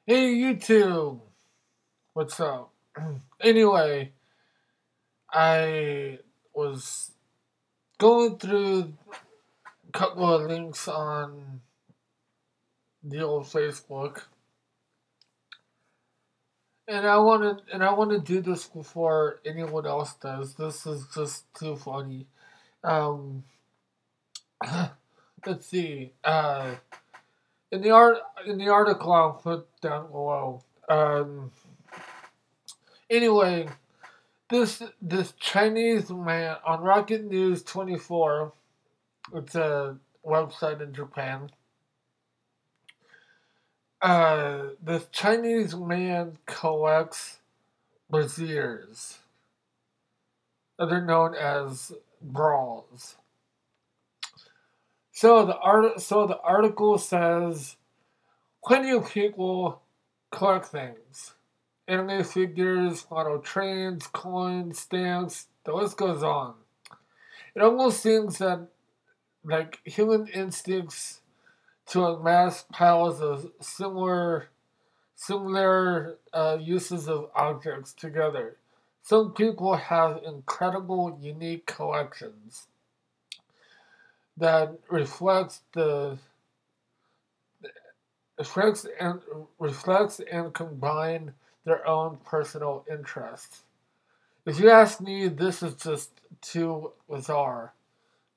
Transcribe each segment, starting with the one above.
Hey, YouTube! What's up? Anyway, I was going through a couple of links on the old Facebook, and I want to do this before anyone else does. This is just too funny. Um, let's see. In the article I'll put down below. Anyway, this Chinese man on Rocket News 24. It's a website in Japan. This Chinese man collects braziers, other known as bras. So the article says plenty of people collect things: anime figures, model trains, coins, stamps. The list goes on. It almost seems that like human instincts to amass piles of similar uses of objects together. Some people have incredible, unique collections that reflects and combine their own personal interests. If you ask me, this is just too bizarre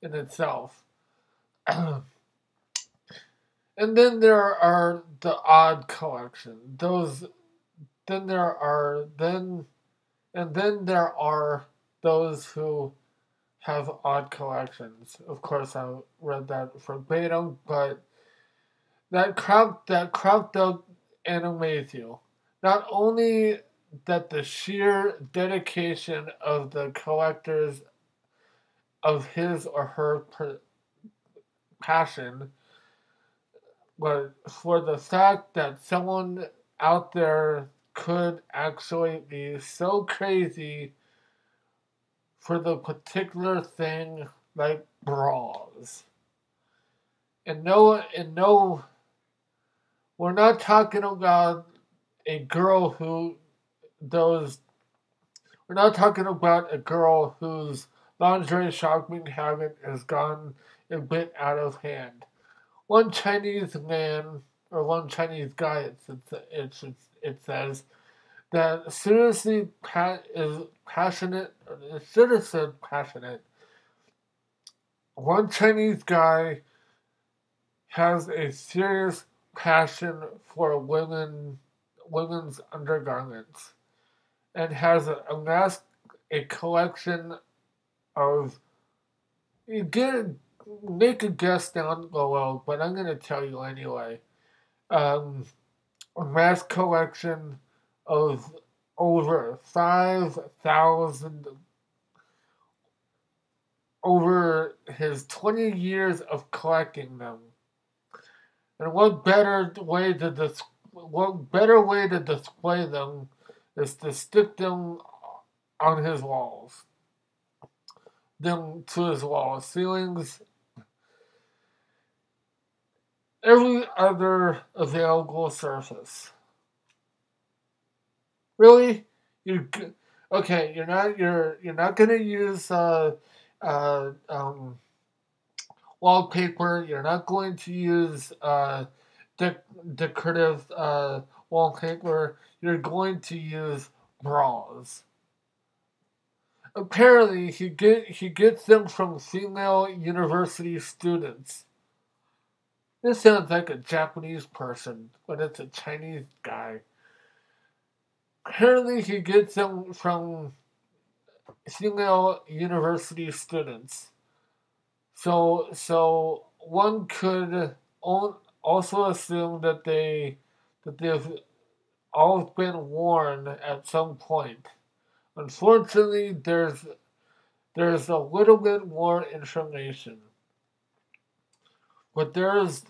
in itself. And then there are the odd collection. Those then there are then and then there are those who have odd collections. Of course, I read that verbatim, but that cropped up animates you. Not only that the sheer dedication of the collectors of his or her passion, but for the fact that someone out there could actually be so crazy for the particular thing like bras. And no, we're not talking about a girl who those. We're not talking about a girl whose lingerie shopping habit has gone a bit out of hand. One Chinese man or one Chinese guy, it says that seriously is passionate. It should have said passionate. One Chinese guy has a serious passion for women's undergarments and has amassed a collection of. You get make a guess down below, but I'm gonna tell you anyway. Um, a mass collection of over 5,000 over his 20 years of collecting them. And what better way to display them is to stick them on his walls, them to his walls, ceilings, every other available surface. Really, you okay? You're not gonna use uh, um, wallpaper. You're not going to use decorative wallpaper. You're going to use bras. Apparently, he gets them from female university students. This sounds like a Japanese person, but it's a Chinese guy. Apparently, he gets them from female university students. So one could also assume that they've all been worn at some point. Unfortunately, there's a little bit more information, but there's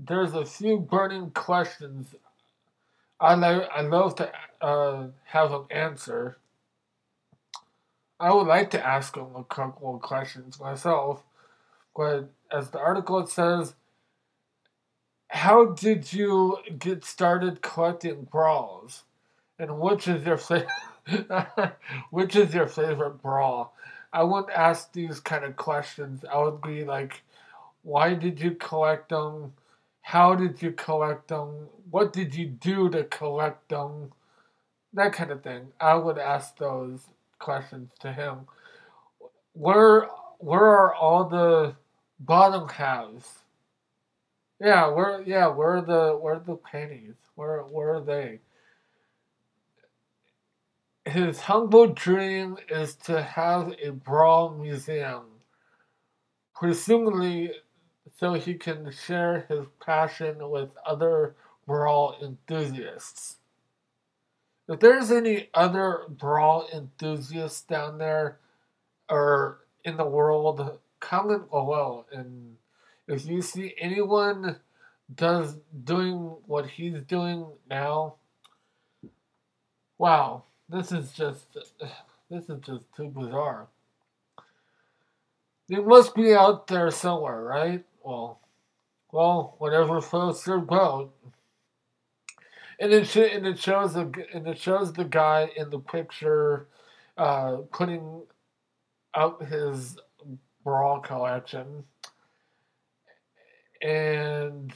a few burning questions I love to have an answer. I would like to ask him a couple of questions myself, but as the article says, how did you get started collecting bras? And which is your which is your favorite bra? I wouldn't ask these kind of questions. I would be like, why did you collect them? How did you collect them? What did you do to collect them? That kind of thing. I would ask those questions to him. Where where are all the bottom halves? Where are the panties? Where are they? His humble dream is to have a bra museum, presumably so he can share his passion with other bra enthusiasts. If there's any other bra enthusiasts down there or in the world, comment below. And if you see anyone doing what he's doing now, wow, this is just too bizarre. They must be out there somewhere, right? Whatever floats your boat. And it shows the guy in the picture putting out his bra collection, and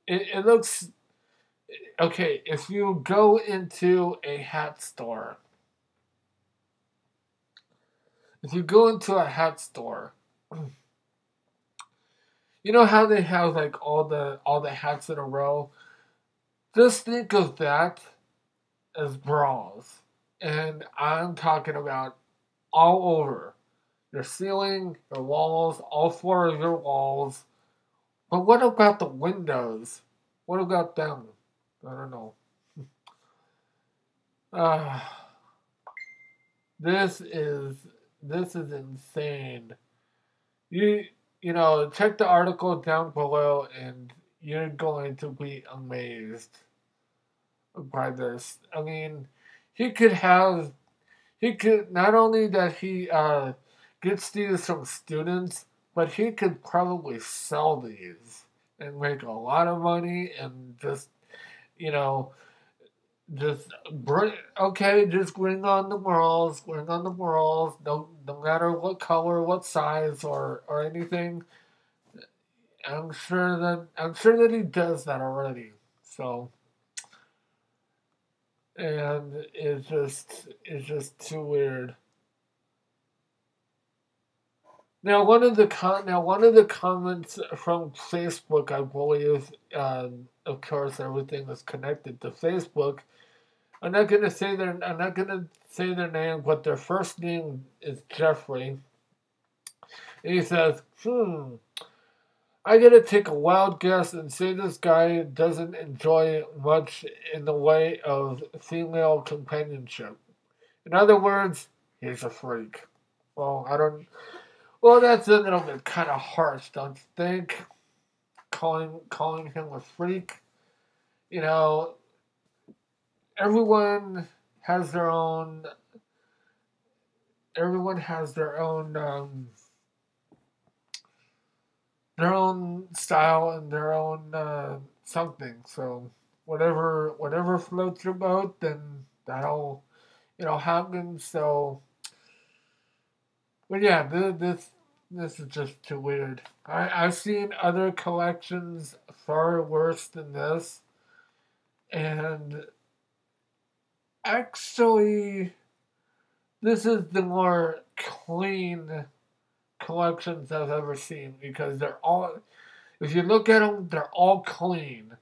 it looks okay. If you go into a hat store, if you go into a hat store, you know how they have like all the hats in a row. Just think of that as bras, and I'm talking about all over your ceiling, your walls, all four of your walls. But what about the windows? What about them? I don't know. Uh, this is this is insane. You you know, check the article down below, and you're going to be amazed by this. I mean, he could have he could not only that he gets these from students, but he could probably sell these and make a lot of money and just you know just bring okay, just bring on the morals, bring on the morals. No matter what color, what size, or anything. I'm sure that he does that already. So and it's just too weird. Now one of the comments from Facebook, I believe, of course, everything is connected to Facebook. I'm not gonna say their name, but their first name is Jeffrey. And he says, I gotta take a wild guess and say this guy doesn't enjoy much in the way of female companionship. In other words, he's a freak. Well, I don't. Well, that's a little bit kind of harsh, don't you think? Calling him a freak. You know, everyone has their own. Everyone has their own style and their own something. So whatever floats your boat, then that'll happen. So, but yeah, this is just too weird. I've seen other collections far worse than this, and actually, this is the more clean collections I've ever seen because they're all. If you look at them, they're all clean.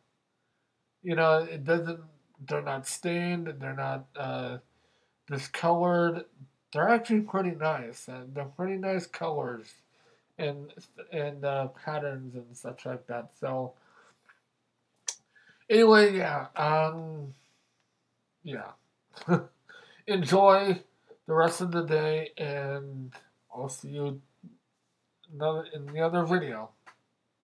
You know, it doesn't. They're not stained. They're not discolored. They're actually pretty nice, and they're pretty nice colors and patterns and such like that. So anyway, yeah. Enjoy the rest of the day, and I'll see you in the other video.